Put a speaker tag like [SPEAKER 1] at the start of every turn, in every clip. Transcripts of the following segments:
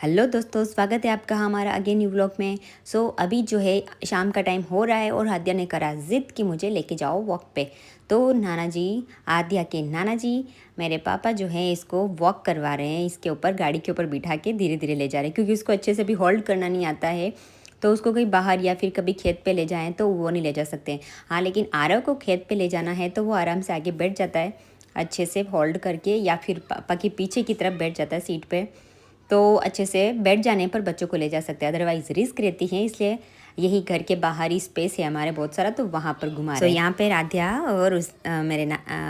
[SPEAKER 1] Hello दोस्तों, स्वागत है आपका हमारा अगेन न्यू व्लॉग में। अभी जो है शाम का टाइम हो रहा है और आद्या ने करा ज़िद कि मुझे लेके जाओ वॉक पे। तो नाना जी, आद्या के नाना जी, मेरे पापा जो है इसको वॉक करवा रहे हैं। इसके ऊपर गाड़ी के ऊपर बिठा के धीरे धीरे ले जा रहे हैं, क्योंकि उसको अच्छे से भी होल्ड करना नहीं आता है। तो उसको कहीं बाहर या फिर कभी खेत पे ले जाएं तो वो नहीं ले जा सकते। हाँ, लेकिन आरव को खेत पे ले जाना है तो वो आराम से आगे बैठ जाता है, अच्छे से होल्ड करके, या फिर पापा के पीछे की तरफ बैठ जाता है सीट पे। तो अच्छे से बैठ जाने पर बच्चों को ले जा सकते हैं, अदरवाइज़ रिस्क रहती है। इसलिए यही घर के बाहर ही स्पेस है हमारे बहुत सारा, तो वहाँ पर घुमा रहे हैं। यहाँ पे राध्या और मेरे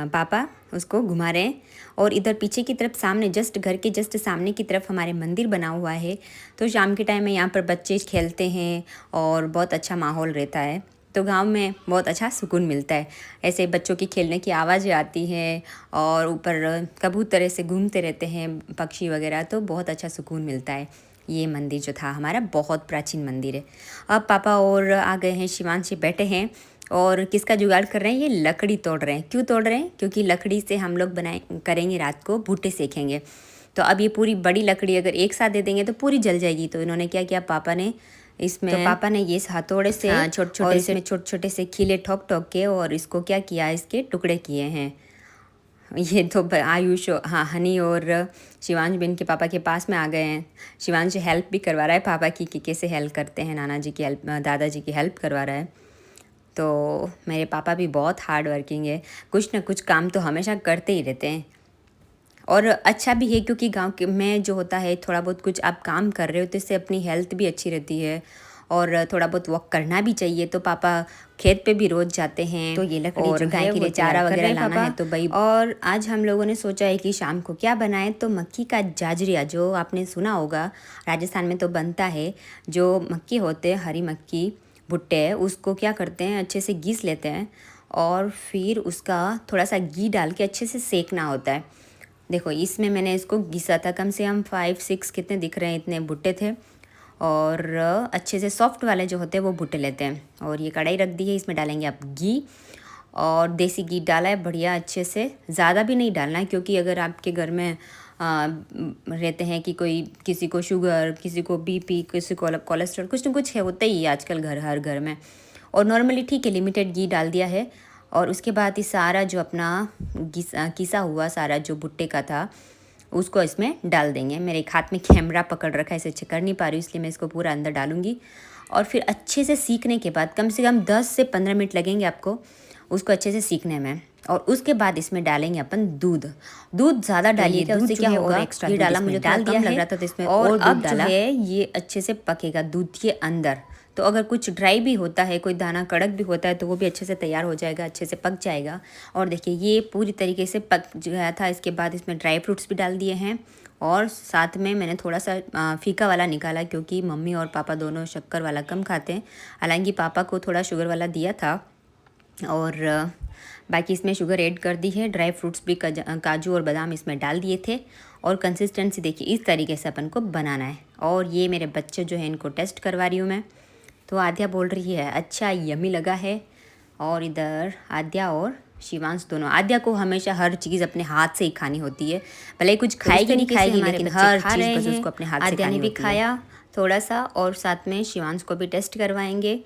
[SPEAKER 1] पापा उसको घुमा रहे हैं। और इधर पीछे की तरफ सामने, जस्ट घर के जस्ट सामने की तरफ हमारे मंदिर बना हुआ है। तो शाम के टाइम में यहाँ पर बच्चे खेलते हैं और बहुत अच्छा माहौल रहता है। तो गांव में बहुत अच्छा सुकून मिलता है। ऐसे बच्चों की खेलने की आवाज़ें आती हैं और ऊपर कबूतर ऐसे घूमते रहते हैं, पक्षी वगैरह, तो बहुत अच्छा सुकून मिलता है। ये मंदिर जो था हमारा बहुत प्राचीन मंदिर है। अब पापा और आ गए हैं, शिवांशी बैठे हैं और किसका जुगाड़ कर रहे हैं, ये लकड़ी तोड़ रहे हैं। क्यों तोड़ रहे हैं? क्योंकि लकड़ी से हम लोग करेंगे रात को भुट्टे सेकेंगे। तो अब ये पूरी बड़ी लकड़ी अगर एक साथ दे देंगे तो पूरी जल जाएगी। तो इन्होंने क्या किया, पापा ने ये हथौड़े से छोटे छोटे से खीले ठोक ठोक के और इसको क्या किया, इसके टुकड़े किए हैं। ये तो आयुष, हाँ, हनी और शिवांश बिन के पापा के पास में आ गए हैं। शिवांश हेल्प भी करवा रहा है पापा की कि कैसे हेल्प करते हैं, नाना जी की हेल्प, दादाजी की हेल्प करवा रहा है। तो मेरे पापा भी बहुत हार्ड वर्किंग है, कुछ ना कुछ काम तो हमेशा करते ही रहते हैं। और अच्छा भी है, क्योंकि गांव के में जो होता है, थोड़ा बहुत कुछ आप काम कर रहे हो तो इससे अपनी हेल्थ भी अच्छी रहती है और थोड़ा बहुत वॉक करना भी चाहिए। तो पापा खेत पे भी रोज़ जाते हैं। तो ये लकड़ी और गाय के लिए चारा वगैरह लाना है तो भाई। और आज हम लोगों ने सोचा है कि शाम को क्या बनाएं, तो मक्की का जाजरिया, जो आपने सुना होगा राजस्थान में तो बनता है। जो मक्की होते हैं, हरी मक्की भुट्टे, उसको क्या करते हैं, अच्छे से घिस लेते हैं और फिर उसका थोड़ा सा घी डाल के अच्छे से सेकना होता है। देखो, इसमें मैंने इसको घिसा था, कम से कम 5-6 कितने दिख रहे हैं, इतने भुट्टे थे। और अच्छे से सॉफ्ट वाले जो होते हैं वो भुट्टे लेते हैं। और ये कढ़ाई रख दी है, इसमें डालेंगे आप घी, और देसी घी डाला है बढ़िया अच्छे से। ज़्यादा भी नहीं डालना है, क्योंकि अगर आपके घर में रहते हैं कि कोई, किसी को शुगर, किसी को बीपी, किसी को कोलेस्ट्रॉल, कुछ ना कुछ है, होता ही है आजकल हर घर में। और नॉर्मली ठीक है, लिमिटेड घी डाल दिया है। और उसके बाद ये सारा जो अपना किसा हुआ सारा जो भुट्टे का था उसको इसमें डाल देंगे। मेरे एक हाथ में कैमरा पकड़ रखा है, इसे अच्छे कर नहीं पा रही हूँ, इसलिए मैं इसको पूरा अंदर डालूंगी। और फिर अच्छे से सीखने के बाद कम से कम 10 से 15 मिनट लगेंगे आपको उसको अच्छे से सीखने में। और उसके बाद इसमें डालेंगे अपन दूध ज़्यादा डालिएगा, उससे क्या होगा, एक्स्ट्रा ये डाला मुझे डाल दिया लग रहा था, तो इसमें और अब जो है ये अच्छे से पकेगा दूध के अंदर। तो अगर कुछ ड्राई भी होता है, कोई दाना कड़क भी होता है, तो वो भी अच्छे से तैयार हो जाएगा, अच्छे से पक जाएगा। और देखिए ये पूरी तरीके से पक गया था। इसके बाद इसमें ड्राई फ्रूट्स भी डाल दिए हैं और साथ में मैंने थोड़ा सा फीका वाला निकाला, क्योंकि मम्मी और पापा दोनों शक्कर वाला कम खाते हैं। हालांकि पापा को थोड़ा शुगर वाला दिया था और बाकी इसमें शुगर ऐड कर दी है। ड्राई फ्रूट्स भी, काजू और बादाम इसमें डाल दिए थे। और कंसिस्टेंसी देखिए, इस तरीके से अपन को बनाना है। और ये मेरे बच्चे जो है, इनको टेस्ट करवा रही हूँ मैं। तो आद्या बोल रही है अच्छा यम्मी लगा है। और इधर आद्या और शिवांश दोनों, आद्या को हमेशा हर चीज़ अपने हाथ से ही खानी होती है, भले कुछ खाएगी नहीं खाएगी, लेकिन हर चीज़ बस उसको अपने हाथ से खानी होती है। आद्या ने भी खाया थोड़ा सा और साथ में शिवांश को भी टेस्ट करवाएंगे।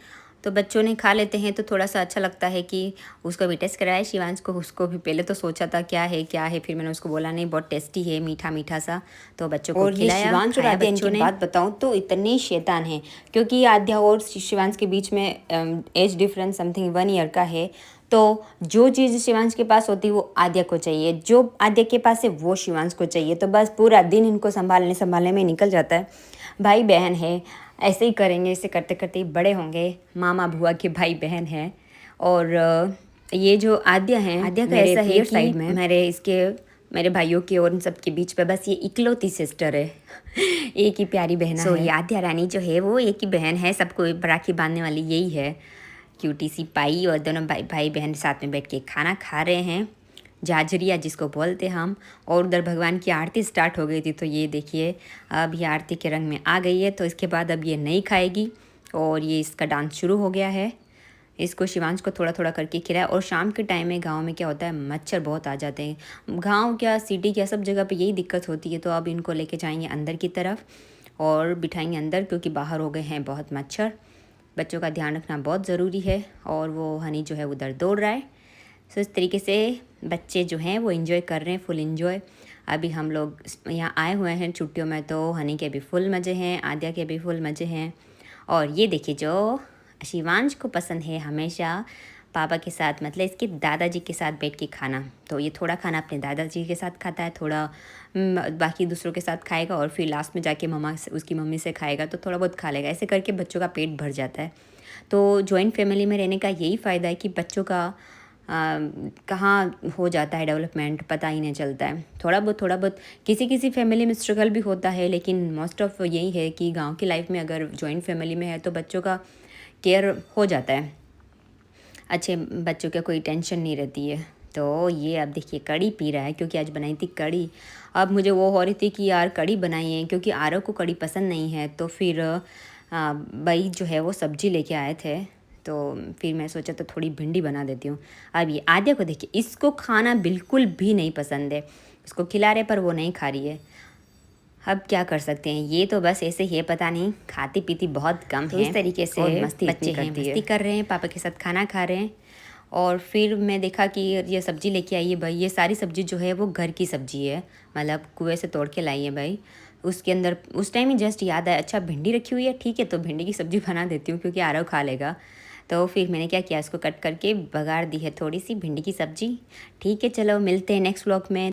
[SPEAKER 1] तो बच्चों ने खा लेते हैं तो थोड़ा सा अच्छा लगता है कि उसको भी टेस्ट कराया शिवांश को। उसको भी पहले तो सोचा था क्या है, फिर मैंने उसको बोला नहीं बहुत टेस्टी है, मीठा मीठा सा, तो बच्चों को खिलाया। शिवांश और आद्या की बात बताऊं तो इतने शैतान हैं, क्योंकि आद्या और शिवांश के बीच में एज डिफरेंस समथिंग 1 ईयर का है। तो जो चीज़ शिवांश के पास होती है वो आद्या को चाहिए, जो आद्या के पास है वो शिवांश को चाहिए। तो बस पूरा दिन इनको संभालने में निकल जाता है। भाई बहन है, ऐसे ही करेंगे, ऐसे करते करते ही बड़े होंगे। मामा बुआ के भाई बहन हैं। और ये जो आद्या हैं, आद्या का ऐसा है साइड में मेरे भाइयों के और इन सब के बीच पे बस ये इकलौती सिस्टर है। एक ही प्यारी बहन है। ये आद्या रानी जो है वो एक ही बहन है, सबको राखी बांधने वाली यही है, क्यूटी सी पाई। और दोनों भाई बहन साथ में बैठ के खाना खा रहे हैं, जाजरिया जिसको बोलते हम। और उधर भगवान की आरती स्टार्ट हो गई थी। तो ये देखिए अब ये आरती के रंग में आ गई है। तो इसके बाद अब ये नहीं खाएगी और ये इसका डांस शुरू हो गया है। इसको शिवांश को थोड़ा थोड़ा करके खिलाया। और शाम के टाइम में गांव में क्या होता है, मच्छर बहुत आ जाते हैं। गांव क्या सिटी क्या सब जगह पे यही दिक्कत होती है। तो अब इनको लेके जाएंगे अंदर की तरफ और बिठाएंगे अंदर, क्योंकि बाहर हो गए हैं बहुत मच्छर। बच्चों का ध्यान रखना बहुत ज़रूरी है। और वो हनी जो है उधर दौड़ रहा है। सो इस तरीके से बच्चे जो हैं वो एंजॉय कर रहे हैं, फुल एंजॉय। अभी हम लोग यहाँ आए हुए हैं छुट्टियों में, तो हनी के भी फुल मज़े हैं, आद्या के भी फुल मज़े हैं। और ये देखिए, जो शिवांश को पसंद है हमेशा पापा के साथ, मतलब इसके दादाजी के साथ बैठ के खाना, तो ये थोड़ा खाना अपने दादाजी के साथ खाता है, थोड़ा बाकी दूसरों के साथ खाएगा, और फिर लास्ट में जाके मम्मा से, उसकी मम्मी से खाएगा, तो थोड़ा बहुत खा लेगा। ऐसे करके बच्चों का पेट भर जाता है। तो जॉइंट फैमिली में रहने का यही फ़ायदा है कि बच्चों का कहाँ हो जाता है डेवलपमेंट, पता ही नहीं चलता है। थोड़ा बहुत किसी किसी फैमिली में स्ट्रगल भी होता है, लेकिन मोस्ट ऑफ यही है कि गांव की लाइफ में अगर जॉइंट फैमिली में है तो बच्चों का केयर हो जाता है, अच्छे बच्चों का कोई टेंशन नहीं रहती है। तो ये अब देखिए कड़ी पी रहा है, क्योंकि आज बनाई थी कड़ी। अब मुझे वो हो रही थी कि यार कड़ी बनाई है, क्योंकि आरव को कड़ी पसंद नहीं है। तो फिर भाई जो है वो सब्जी लेके आए थे, तो फिर मैं सोचा तो थोड़ी भिंडी बना देती हूँ। अब ये आद्या को देखिए, इसको खाना बिल्कुल भी नहीं पसंद है। इसको खिला रहे पर वो नहीं खा रही है। अब क्या कर सकते हैं, ये तो बस ऐसे ही है, पता नहीं खाती पीती बहुत कम है। इस तरीके से
[SPEAKER 2] और मस्ती
[SPEAKER 1] बच्चे हैं, मस्ती कर रहे हैं, पापा के साथ खाना खा रहे हैं। और फिर मैं देखा कि ये सब्ज़ी लेके आई है भाई। ये सारी सब्ज़ी जो है वो घर की सब्ज़ी है, मतलब कुएं से तोड़ के लाई है भाई। उसके अंदर उस टाइम ही जस्ट याद आया, अच्छा भिंडी रखी हुई है, ठीक है तो भिंडी की सब्ज़ी बना देती हूँ, क्योंकि आरव खा लेगा। तो फिर मैंने क्या किया, इसको कट करके बघार दी है थोड़ी सी भिंडी की सब्ज़ी। ठीक है, चलो मिलते हैं नेक्स्ट व्लॉग में।